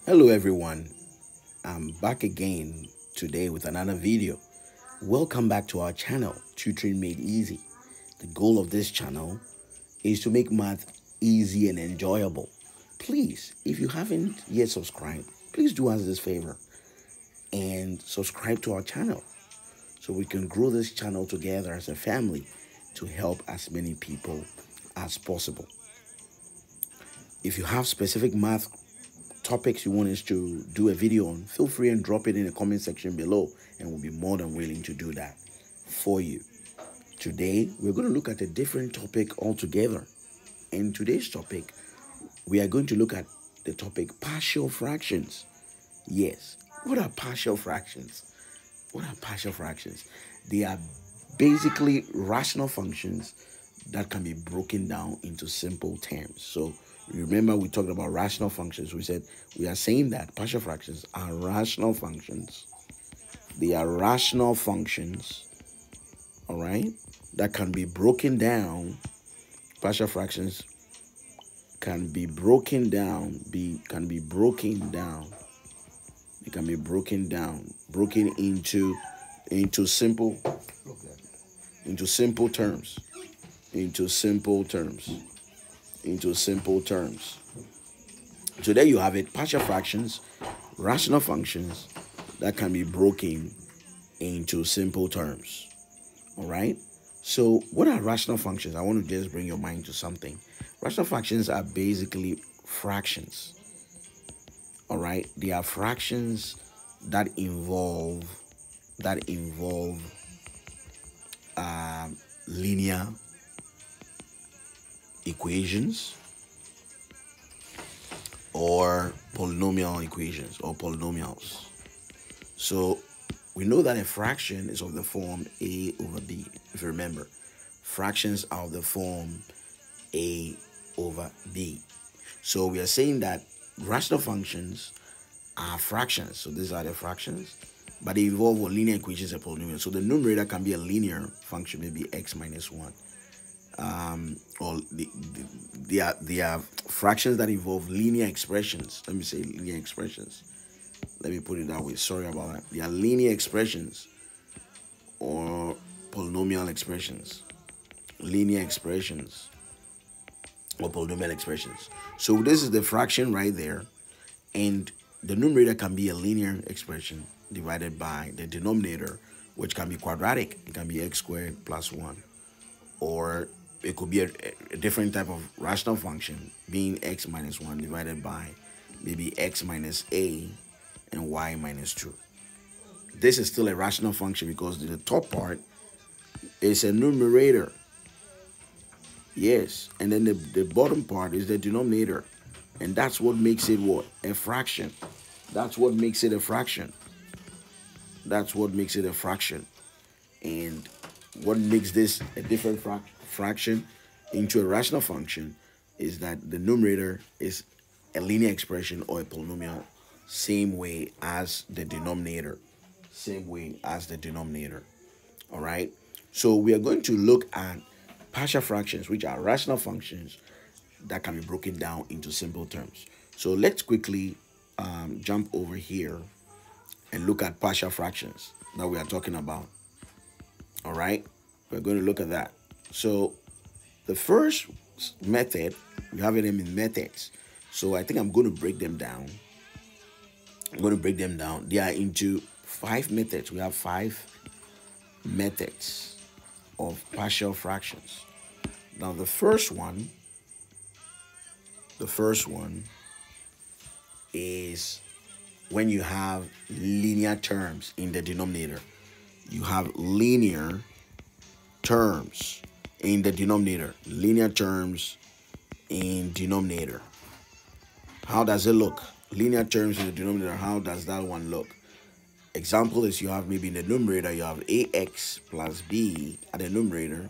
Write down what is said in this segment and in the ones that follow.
Hello everyone, I'm back again today with another video. Welcome back to our channel, Tutoring Made Easy. The goal of this channel is to make math easy and enjoyable. Please, if you haven't yet subscribed, please do us this favor and subscribe to our channel so we can grow this channel together as a family to help as many people as possible. If you have specific math topics you want us to do a video on, feel free and drop it in the comment section below, and we'll be more than willing to do that for you. Today, we're going to look at a different topic altogether. In today's topic, we are going to look at the topic partial fractions. Yes, what are partial fractions? What are partial fractions? They are basically rational functions that can be broken down into simple terms. So remember, we talked about rational functions. We are saying that partial fractions are rational functions. They are rational functions, all right, that can be broken down. Partial fractions can be broken down, broken into simple terms. So there you have it, partial fractions, rational functions that can be broken into simple terms. All right. So what are rational functions? I want to just bring your mind to something. Rational functions are basically fractions. All right. They are fractions that involve linear equations or polynomial equations or polynomials. So we know that a fraction is of the form a over b. If you remember, fractions are of the form a over b. So we are saying that rational functions are fractions. So these are the fractions, but they involve linear equations and polynomials. So the numerator can be a linear function, maybe x minus 1. Or they are fractions that involve linear expressions. Let me say linear expressions. Let me put it that way. Sorry about that. They are linear expressions or polynomial expressions. Linear expressions or polynomial expressions. So this is the fraction right there. And the numerator can be a linear expression divided by the denominator, which can be quadratic. It can be x squared plus 1. Or it could be a different type of rational function, being x minus 1 divided by maybe x minus a and y minus 2. This is still a rational function because the top part is a numerator. Yes, and then the bottom part is the denominator. And that's what makes it what? A fraction. That's what makes it a fraction. That's what makes it a fraction. And what makes this a different fraction into a rational function is that the numerator is a linear expression or a polynomial, same way as the denominator. All right. So we are going to look at partial fractions, which are rational functions that can be broken down into simple terms. So let's quickly jump over here and look at partial fractions that we are talking about. All right, we're going to look at that. So the first method, we have it in methods. So I think I'm going to break them down. They are into 5 methods. We have 5 methods of partial fractions. Now the first one is when you have linear terms in the denominator. You have linear terms in the denominator. How does it look? Linear terms in the denominator, how does that one look? Example is you have maybe in the numerator, you have ax plus b at the numerator,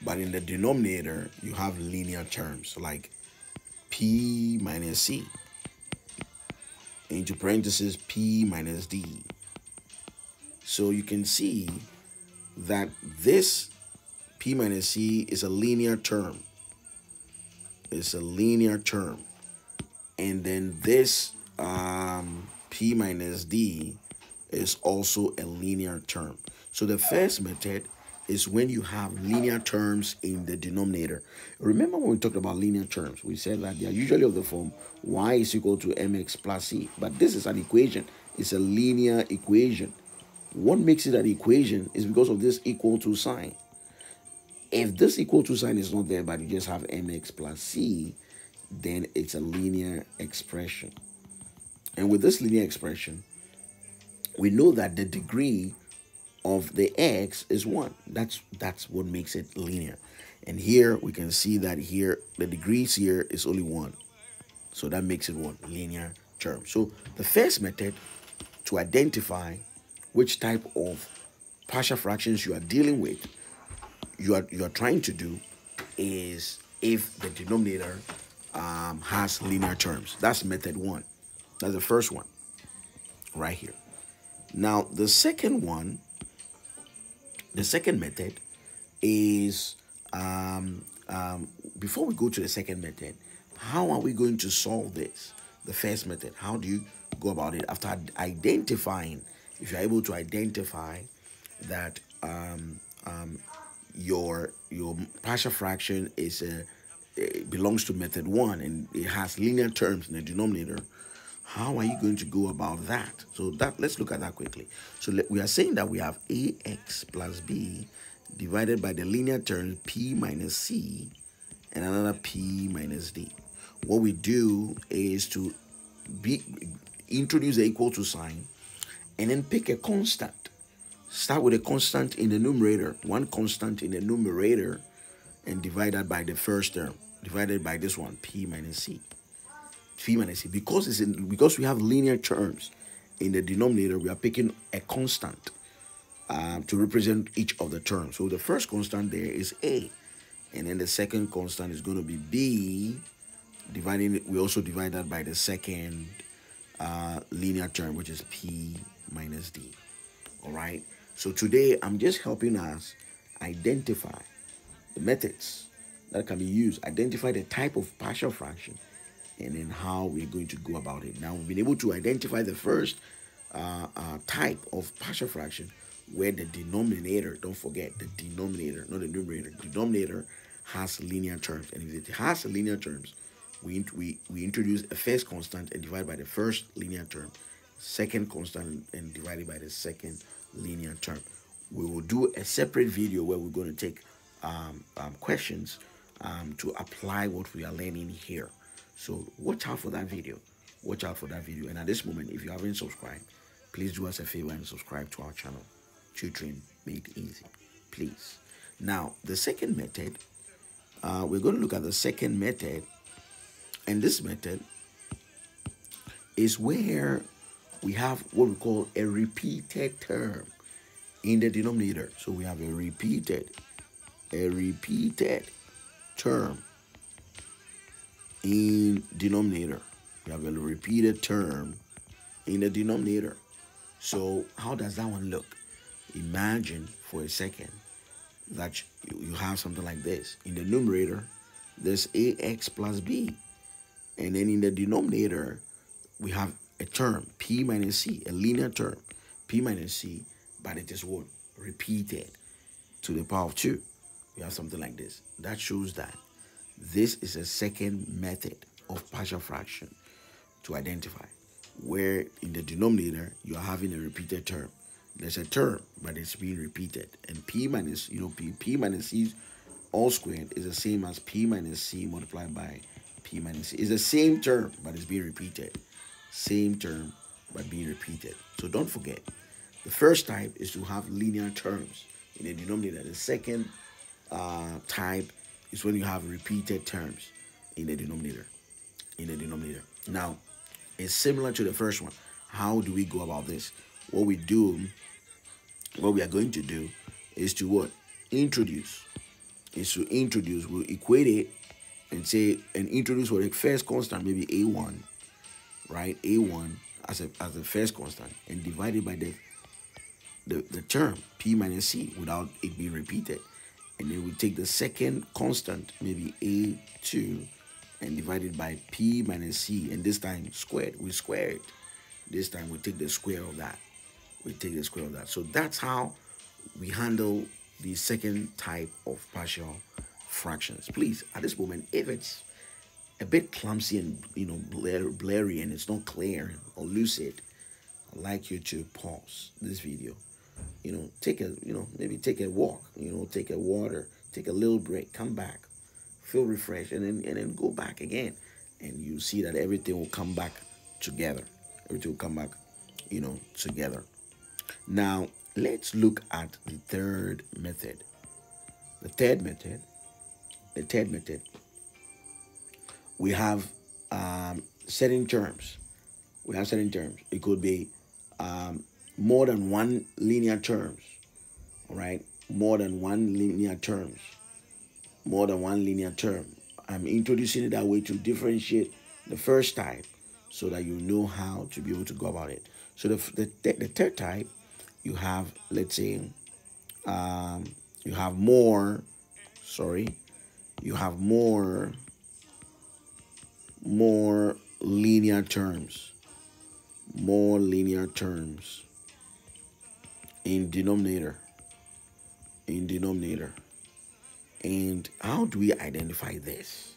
but in the denominator, you have linear terms like p minus c, into parentheses p minus d. So you can see that this p minus c is a linear term. And then this p minus d is also a linear term. So the first method is when you have linear terms in the denominator. Remember when we talked about linear terms, we said that they are usually of the form y is equal to mx plus c. But this is an equation. It's a linear equation. What makes it an equation is because of this equal to sign. If this equal to sign is not there, but you just have mx plus c, then it's a linear expression. And with this linear expression, we know that the degree of the x is 1. That's what makes it linear. And here we can see that here the degrees here is only 1. So that makes it one linear term. So the first method to identify which type of partial fractions you are dealing with, you are trying to do, is if the denominator has linear terms. That's method 1. That's the first one right here. Now the second method is before we go to the second method, how are we going to solve this? The first method, how do you go about it after identifying? If you're able to identify that your partial fraction is it belongs to method 1 and it has linear terms in the denominator, how are you going to go about that? So let's look at that quickly. So we are saying that we have ax plus b divided by the linear term p minus c and another p minus d. What we do is to introduce the equal to sign and then pick a constant. Start with a constant in the numerator, one constant in the numerator, and divide that by the first term, divided by this one, p minus c. P minus c. Because we have linear terms in the denominator, we are picking a constant to represent each of the terms. So the first constant there is a, and then the second constant is going to be b. We also divide that by the second linear term, which is p minus d. All right. So today I'm just helping us identify the methods that can be used, identify the type of partial fraction, and then how we're going to go about it. Now we've been able to identify the first type of partial fraction where the denominator, don't forget the denominator, not the numerator, denominator has linear terms. And if it has linear terms, we introduce a first constant and divide by the first linear term, second constant and divide it by the second linear term. We will do a separate video where we're going to take questions to apply what we are learning here. So watch out for that video. Watch out for that video. And at this moment, if you haven't subscribed, please do us a favor and subscribe to our channel, Tutoring Made Easy. Please. Now, the second method, we're going to look at the second method. And this method is where we have what we call a repeated term in the denominator. So we have a repeated term in denominator. We have a repeated term in the denominator. So how does that one look? Imagine for a second that you have something like this. In the numerator, there's ax plus b. And then in the denominator, we have a term, p minus c, a linear term, p minus c, but it is what? Repeated to the power of 2. We have something like this. That shows that this is a second method of partial fraction to identify, where in the denominator, you are having a repeated term. There's a term, but it's being repeated. And p minus, p minus c all squared is the same as p minus c multiplied by p minus c. It's the same term, but it's being repeated. Same term, but being repeated. So don't forget, the first type is to have linear terms in the denominator. The second type is when you have repeated terms in the denominator. Now, it's similar to the first one. How do we go about this? What we are going to do is to what? Introduce. We'll equate it and introduce for the first constant, maybe a1, right? a1 as the first constant, and divide it by the term p minus c without it being repeated. And then we take the second constant, maybe a2, and divided by p minus c, and this time squared. We squared. This time we take the square of that. We take the square of that. So that's how we handle the second type of partial fractions. Please, at this moment, if it's a bit clumsy and blurry and it's not clear or lucid, I'd like you to pause this video. Take a maybe take a walk. Take a water, take a little break, come back, feel refreshed, and then go back again, and you see that everything will come back together. Everything will come back, together. Now let's look at the third method. The third method. We have certain terms. It could be more than one linear terms. All right, more than one linear term. I'm introducing it that way to differentiate the first type, so that you know how to be able to go about it. So the third type, you have, let's say, you have more linear terms, in denominator. And how do we identify this?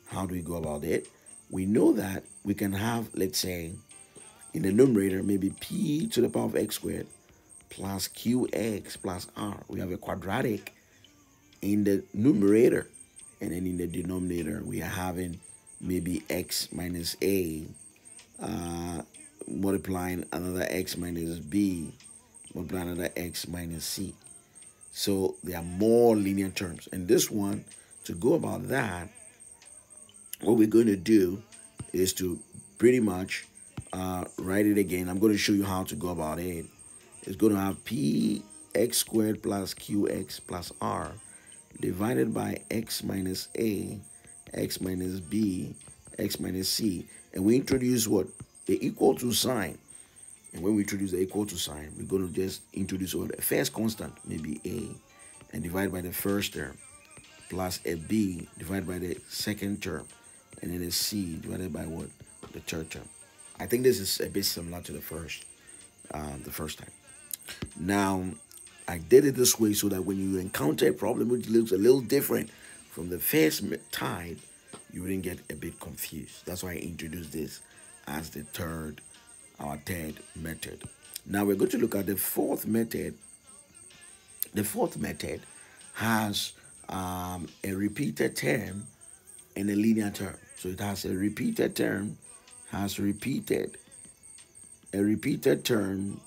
How do we go about it? We know that we can have, let's say, in the numerator, maybe p to the power of x squared plus qx plus r. We have a quadratic in the numerator, and then in the denominator we are having maybe x minus a multiplying another x minus b multiplying another x minus c. So there are more linear terms. And this one, to go about that, what we're going to do is to pretty much write it again. I'm going to show you how to go about it. It's going to have p x squared plus qx plus r divided by x minus a, x minus b, x minus c. And we introduce what? The equal to sign. And when we introduce the equal to sign, we're going to just introduce what? A first constant, maybe a, and divide by the first term, plus a b divided by the second term, and then a c divided by what? The third term. I think this is a bit similar to the first time. Now, I did it this way so that when you encounter a problem which looks a little different from the first type, you wouldn't get a bit confused. That's why I introduced this as our third method. Now we're going to look at the fourth method. The fourth method has a repeated term and a linear term. So it has a repeated term, a repeated term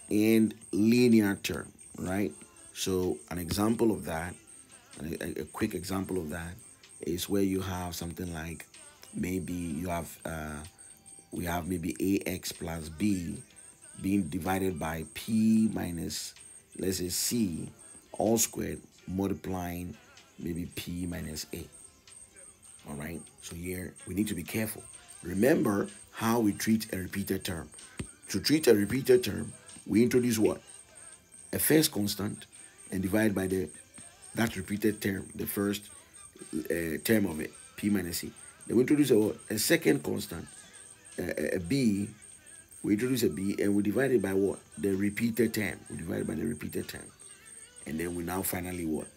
and linear term, right? So an example of that, a quick example of that, is where you have something like, maybe you have we have maybe ax plus b being divided by p minus, let's say, c all squared multiplying maybe p minus a. All right, so here we need to be careful. Remember how we treat a repeated term. To treat a repeated term, we introduce what? A first constant and divide by that repeated term, the first term of it, p minus c. Then we introduce a second constant, a b. We introduce a b and we divide it by what? The repeated term. We divide it by the repeated term. And then we now finally what?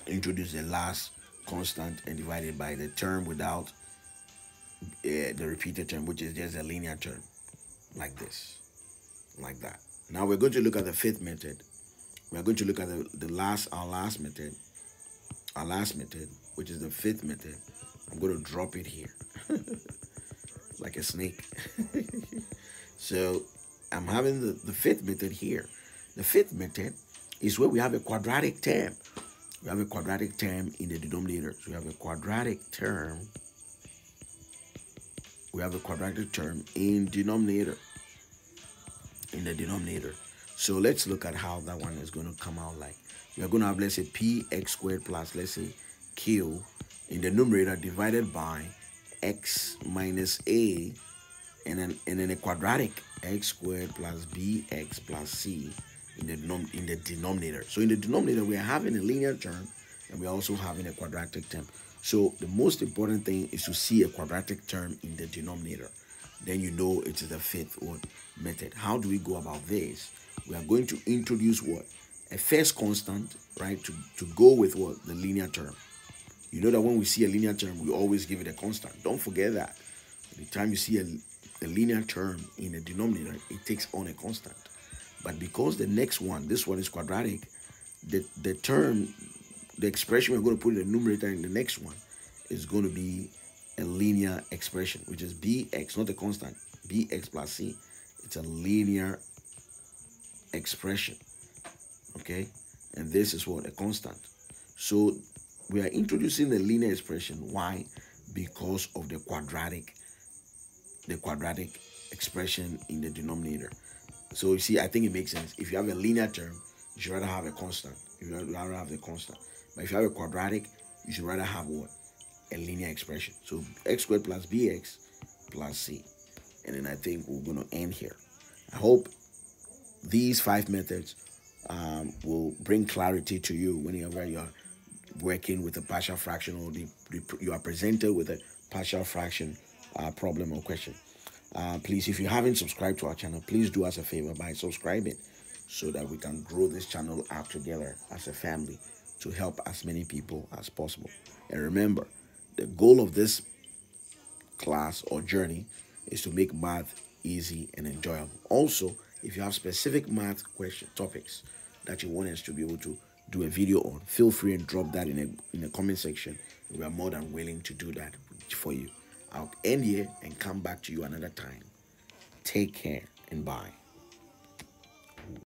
Introduce the last constant and divide it by the term without the repeated term, which is just a linear term, like this, like that. Now we're going to look at the fifth method. We're going to look at our last method, which is the fifth method. I'm going to drop it here like a snake. So I'm having the fifth method here. The fifth method is where we have a quadratic term. We have a quadratic term in the denominator. So we have a quadratic term. We have a quadratic term in denominator. In the denominator. So let's look at how that one is going to come out like. We are going to have, let's say, px squared plus, let's say, q in the numerator divided by x minus a, and then a quadratic x squared plus bx plus c in the denominator. So in the denominator, we are having a linear term and we are also having a quadratic term. So the most important thing is to see a quadratic term in the denominator. Then you know it is the fifth what method. How do we go about this? We are going to introduce what? A first constant, right? To go with what? The linear term. You know that when we see a linear term, we always give it a constant. Don't forget that. The time you see a linear term in a denominator, it takes on a constant. But because the next one, this one is quadratic, the term, the expression we're going to put in the numerator in the next one is going to be a linear expression, which is bx, not a constant, bx plus c. It's a linear expression, okay? And this is what? A constant. So we are introducing the linear expression. Why? Because of the quadratic expression in the denominator. So you see, I think it makes sense. If you have a linear term, you should rather have a constant. You should rather have the constant. But if you have a quadratic, you should rather have what? A linear expression. So x squared plus bx plus c. And then I think we're going to end here. I hope these 5 methods will bring clarity to you whenever you're working with a partial fraction, or you are presented with a partial fraction problem or question. Please, if you haven't subscribed to our channel, please do us a favor by subscribing, so that we can grow this channel out together as a family to help as many people as possible. And remember, the goal of this class or journey is to make math easy and enjoyable. Also, if you have specific math question topics that you want us to be able to do a video on, feel free and drop that in the comment section. We are more than willing to do that for you. I'll end here and come back to you another time. Take care and bye.